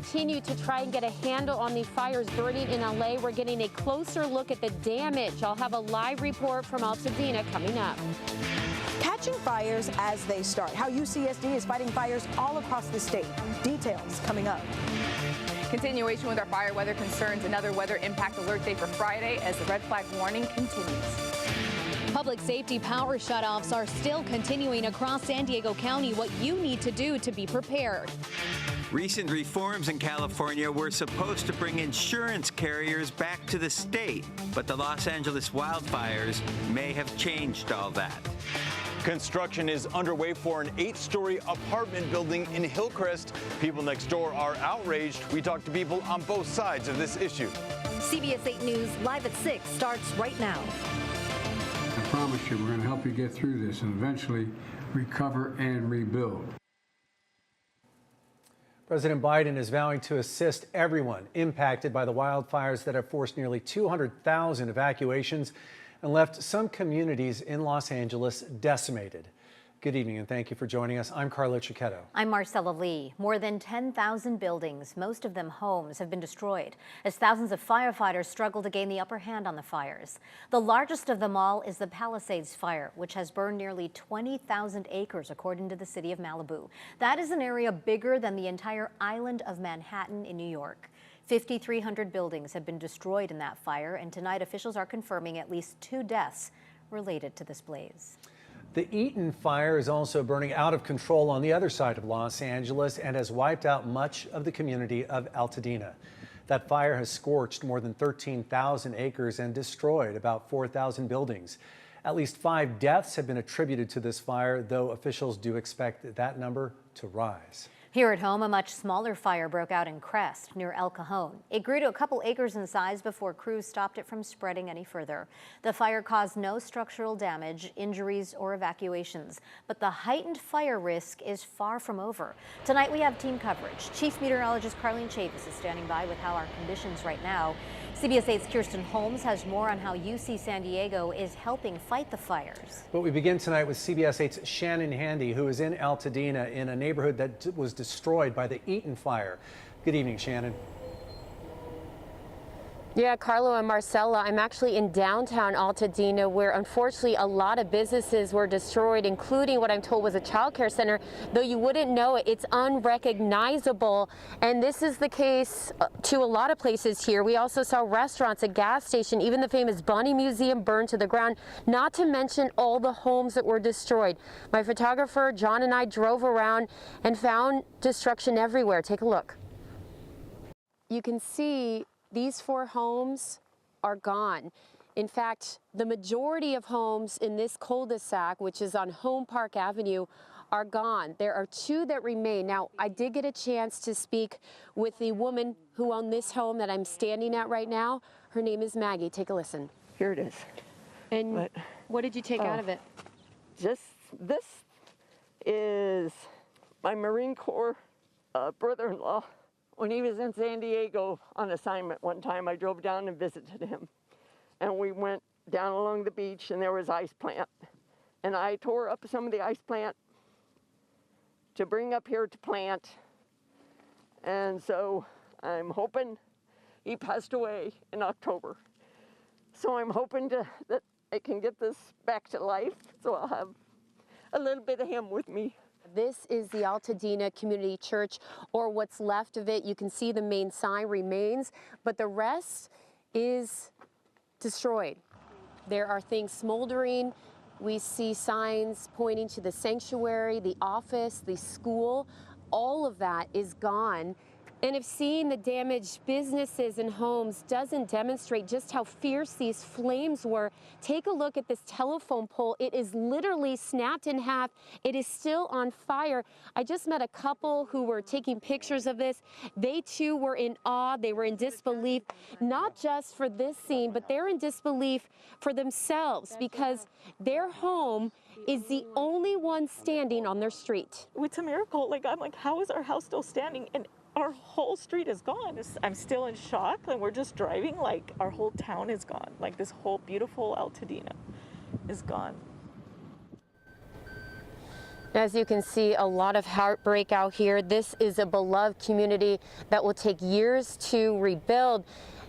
continue to try and get a handle on the fires burning in LA. We're getting a closer look at the damage. I'll have a live report from Altadena coming up. Catching fires as they start. How UCSD is fighting fires all across the state. Details coming up. Continuation with our fire weather concerns. Another weather impact alert day for Friday as the red flag warning continues. Public safety power shutoffs are still continuing across San Diego County. What you need to do to be prepared. Recent reforms in California were supposed to bring insurance carriers back to the state, but the Los Angeles wildfires may have changed all that. Construction is underway for an 8-story apartment building in Hillcrest. People next door are outraged. We talked to people on both sides of this issue. CBS 8 News Live at 6 starts right now. I promise you we're going to help you get through this and eventually recover and rebuild. President Biden is vowing to assist everyone impacted by the wildfires that have forced nearly 200,000 evacuations and left some communities in Los Angeles decimated. Good evening and thank you for joining us. I'm Carlo Cicchetto. I'm Marcella Lee. More than 10,000 buildings, most of them homes, have been destroyed as thousands of firefighters struggle to gain the upper hand on the fires. The largest of them all is the Palisades fire, which has burned nearly 20,000 acres, according to the city of Malibu. That is an area bigger than the entire island of Manhattan in New York. 5,300 buildings have been destroyed in that fire, and tonight officials are confirming at least 2 deaths related to this blaze. The Eaton fire is also burning out of control on the other side of Los Angeles and has wiped out much of the community of Altadena. That fire has scorched more than 13,000 acres and destroyed about 4,000 buildings. At least 5 deaths have been attributed to this fire, though officials do expect that number to rise. Here at home, a much smaller fire broke out in Crest, near El Cajon. It grew to a couple acres in size before crews stopped it from spreading any further. The fire caused no structural damage, injuries, or evacuations, but the heightened fire risk is far from over. Tonight we have team coverage. Chief Meteorologist Carlene Chavis is standing by with how our conditions right now. CBS 8's Kirsten Holmes has more on how UC San Diego is helping fight the fires. But we begin tonight with CBS 8's Shannon Handy, who is in Altadena in a neighborhood that was destroyed by the Eaton fire. Good evening, Shannon. Yeah, Carlo and Marcella, I'm actually in downtown Altadena where unfortunately a lot of businesses were destroyed, including what I'm told was a child care center. Though you wouldn't know it, it's unrecognizable. And this is the case to a lot of places here. We also saw restaurants, a gas station, even the famous Bunny Museum burned to the ground, not to mention all the homes that were destroyed. My photographer, John, and I drove around and found destruction everywhere. Take a look. You can see these 4 homes are gone. In fact, the majority of homes in this cul-de-sac, which is on Home Park Avenue, are gone. There are 2 that remain. Now, I did get a chance to speak with the woman who owned this home that I'm standing at right now. Her name is Maggie. Take a listen. Here it is. And what did you take out of it? Just this is my Marine Corps brother-in-law. When he was in San Diego on assignment one time, I drove down and visited him. And we went down along the beach and there was ice plant. And I tore up some of the ice plant to bring up here to plant. And so I'm hoping, he passed away in October. So I'm hoping that I can get this back to life. So I'll have a little bit of him with me. This is the Altadena Community Church, or what's left of it. You can see the main sign remains, but the rest is destroyed. There are things smoldering. We see signs pointing to the sanctuary, the office, the school. All of that is gone. And if seeing the damaged businesses and homes doesn't demonstrate just how fierce these flames were, take a look at this telephone pole. It is literally snapped in half. It is still on fire. I just met a couple who were taking pictures of this. They too were in awe. They were in disbelief, not just for this scene, but they're in disbelief for themselves because their home is the only one standing on their street. It's a miracle. Like, I'm like, how is our house still standing? And our whole street is gone. I'm still in shock, and we're just driving like our whole town is gone. Like this whole beautiful Altadena is gone. As you can see, a lot of heartbreak out here. This is a beloved community that will take years to rebuild,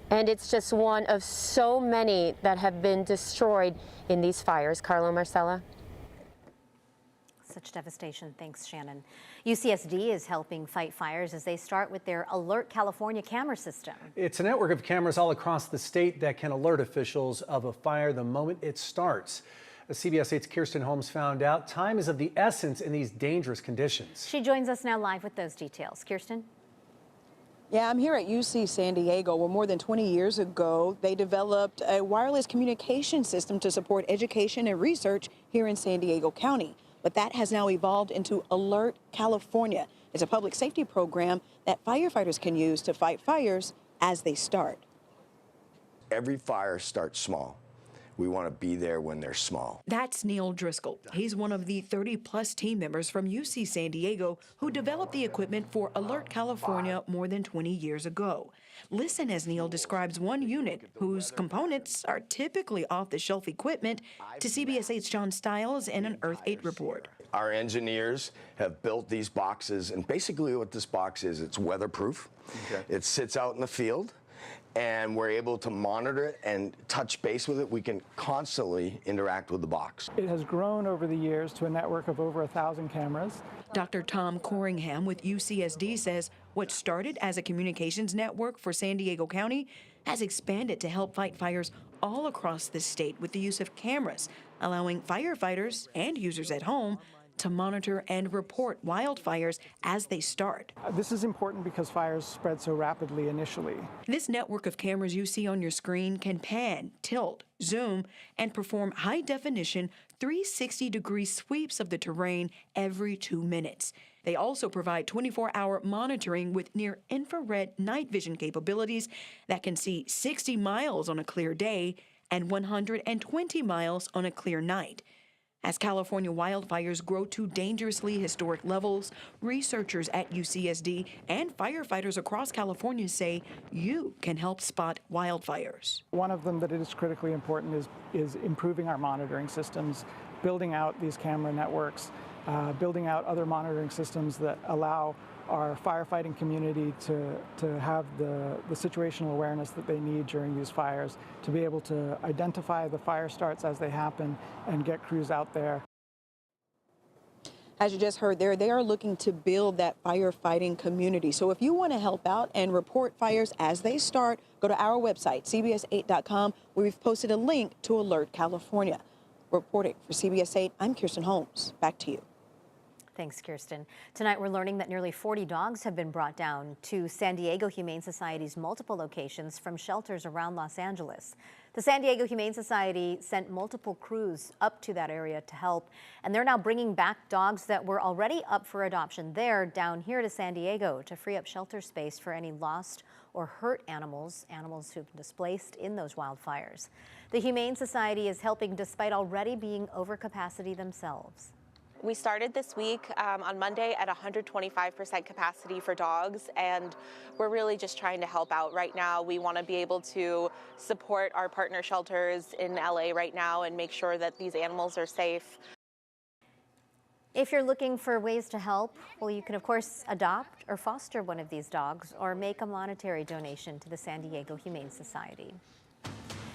and it's just one of so many that have been destroyed in these fires. Carlo, Marcella. Such devastation. Thanks, Shannon. UCSD is helping fight fires as they start with their Alert California camera system. It's a network of cameras all across the state that can alert officials of a fire the moment it starts. As CBS 8's Kirsten Holmes found out, time is of the essence in these dangerous conditions. She joins us now live with those details. Kirsten? Yeah, I'm here at UC San Diego, where more than 20 years ago, they developed a wireless communication system to support education and research here in San Diego County. But that has now evolved into Alert California. It's a public safety program that firefighters can use to fight fires as they start. Every fire starts small. We want to be there when they're small. That's Neil Driscoll. He's one of the 30-plus team members from UC San Diego who developed the equipment for Alert California more than 20 years ago. Listen as Neil describes one unit whose components are typically off-the-shelf equipment to CBS 8's John Stiles in an Earth 8 report. Our engineers have built these boxes, and basically what this box is, it's weatherproof. Okay. It sits out in the field, and we're able to monitor it and touch base with it. We can constantly interact with the box. It has grown over the years to a network of over 1,000 cameras. Dr. Tom Corringham with UCSD says what started as a communications network for San Diego County has expanded to help fight fires all across the state with the use of cameras, allowing firefighters and users at home to monitor and report wildfires as they start. This is important because fires spread so rapidly initially. This network of cameras you see on your screen can pan, tilt, zoom, and perform high-definition 360-degree sweeps of the terrain every 2 minutes. They also provide 24-hour monitoring with near-infrared night vision capabilities that can see 60 miles on a clear day and 120 miles on a clear night. As California wildfires grow to dangerously historic levels, researchers at UCSD and firefighters across California say you can help spot wildfires. One of them that is critically important is improving our monitoring systems, building out these camera networks, building out other monitoring systems that allow our firefighting community to have the situational awareness that they need during these fires, to be able to identify the fire starts as they happen and get crews out there. As you just heard there, they are looking to build that firefighting community. So if you want to help out and report fires as they start, go to our website, cbs8.com, where we've posted a link to Alert California. Reporting for CBS 8, I'm Kirsten Holmes. Back to you. Thanks, Kirsten. Tonight, we're learning that nearly 40 dogs have been brought down to San Diego Humane Society's multiple locations from shelters around Los Angeles. The San Diego Humane Society sent multiple crews up to that area to help, and they're now bringing back dogs that were already up for adoption there down here to San Diego to free up shelter space for any lost or hurt animals who've been displaced in those wildfires. The Humane Society is helping despite already being over capacity themselves. We started this week on Monday at 125% capacity for dogs, and we're really just trying to help out right now. We want to be able to support our partner shelters in LA right now and make sure that these animals are safe. If you're looking for ways to help, well, you can, of course, adopt or foster one of these dogs or make a monetary donation to the San Diego Humane Society.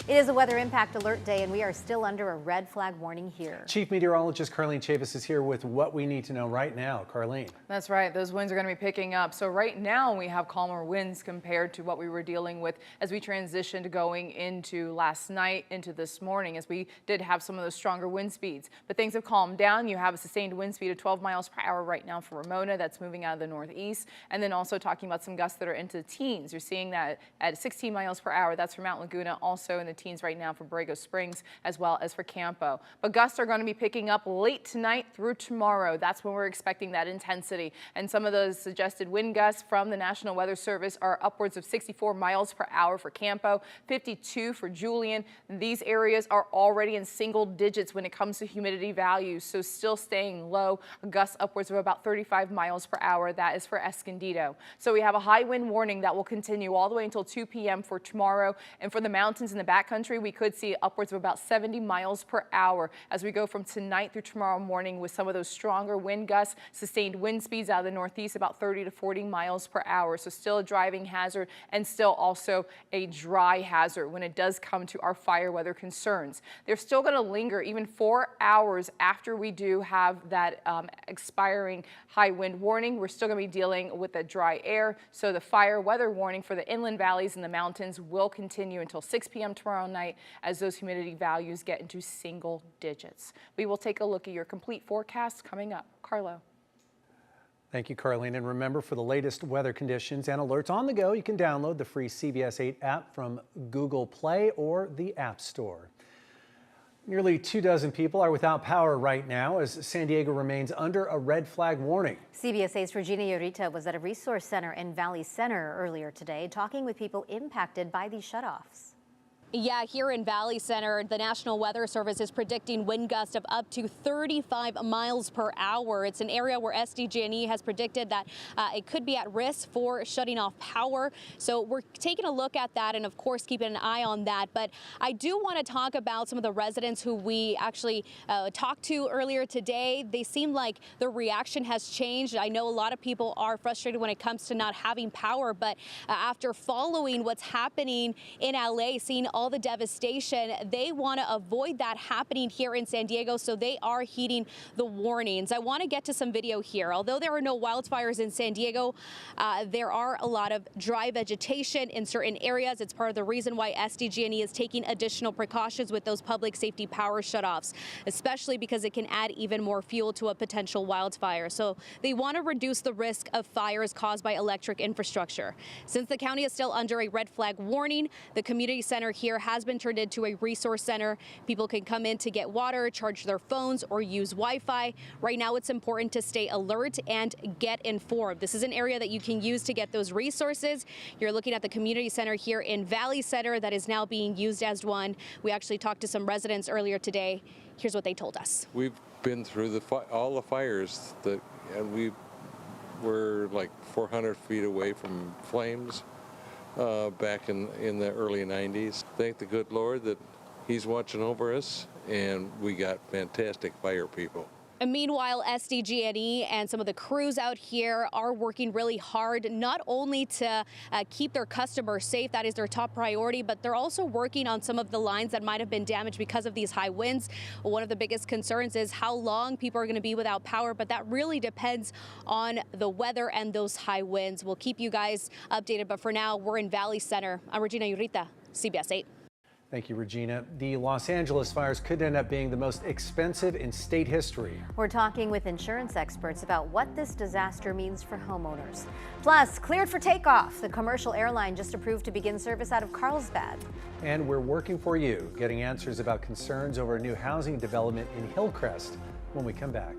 It is a weather impact alert day, and we are still under a red flag warning here. Chief Meteorologist Carlene Chavis is here with what we need to know right now. Carlene. That's right. Those winds are going to be picking up. So right now we have calmer winds compared to what we were dealing with as we transitioned going into last night into this morning, as we did have some of those stronger wind speeds. But things have calmed down. You have a sustained wind speed of 12 miles per hour right now for Ramona. That's moving out of the northeast. And then also talking about some gusts that are into the teens. You're seeing that at 16 miles per hour. That's for Mount Laguna, also in the teens right now for Borrego Springs, as well as for Campo. But gusts are going to be picking up late tonight through tomorrow. That's when we're expecting that intensity. And some of those suggested wind gusts from the National Weather Service are upwards of 64 miles per hour for Campo, 52 for Julian. These areas are already in single digits when it comes to humidity values, so still staying low. Gusts upwards of about 35 miles per hour. That is for Escondido. So we have a high wind warning that will continue all the way until 2 p.m. for tomorrow. And for the mountains in the back backcountry, we could see upwards of about 70 miles per hour as we go from tonight through tomorrow morning with some of those stronger wind gusts, sustained wind speeds out of the northeast about 30 to 40 miles per hour. So still a driving hazard and still also a dry hazard when it does come to our fire weather concerns. They're still going to linger even 4 hours after we do have that expiring high wind warning. We're still going to be dealing with the dry air. So the fire weather warning for the inland valleys and the mountains will continue until 6 p.m. tomorrow night as those humidity values get into single digits. We will take a look at your complete forecast coming up. Carlo. Thank you, Carlene. And remember, for the latest weather conditions and alerts on the go, you can download the free CBS 8 app from Google Play or the App Store. Nearly 24 people are without power right now as San Diego remains under a red flag warning. CBS 8's Regina Yorita was at a resource center in Valley Center earlier today, talking with people impacted by these shutoffs. Yeah, here in Valley Center, the National Weather Service is predicting wind gusts of up to 35 miles per hour. It's an area where SDG&E has predicted that it could be at risk for shutting off power. So we're taking a look at that and, of course, keeping an eye on that. But I do want to talk about some of the residents who we actually talked to earlier today. They seem like their reaction has changed. I know a lot of people are frustrated when it comes to not having power, but after following what's happening in LA, seeing all the devastation, they want to avoid that happening here in San Diego, so they are heeding the warnings. I want to get to some video here. Although there are no wildfires in San Diego, there are a lot of dry vegetation in certain areas. It's part of the reason why SDG&E is taking additional precautions with those public safety power shutoffs, especially because it can add even more fuel to a potential wildfire. So they want to reduce the risk of fires caused by electric infrastructure. Since the county is still under a red flag warning, the community center here has been turned into a resource center. People can come in to get water, charge their phones, or use Wi-Fi. Right now, it's important to stay alert and get informed. This is an area that you can use to get those resources. You're looking at the community center here in Valley Center that is now being used as one. We actually talked to some residents earlier today. Here's what they told us. We've been through all the fires and we were like 400 feet away from flames. Back in the early 90s. Thank the good Lord that He's watching over us, and we got fantastic fire people. And meanwhile, SDG&E and some of the crews out here are working really hard, not only to keep their customers safe, that is their top priority, but they're also working on some of the lines that might have been damaged because of these high winds. One of the biggest concerns is how long people are going to be without power, but that really depends on the weather and those high winds. We'll keep you guys updated, but for now, we're in Valley Center. I'm Regina Yorita, CBS 8. Thank you, Regina. The Los Angeles fires could end up being the most expensive in state history. We're talking with insurance experts about what this disaster means for homeowners. Plus, cleared for takeoff. The commercial airline just approved to begin service out of Carlsbad. And we're working for you, getting answers about concerns over a new housing development in Hillcrest when we come back.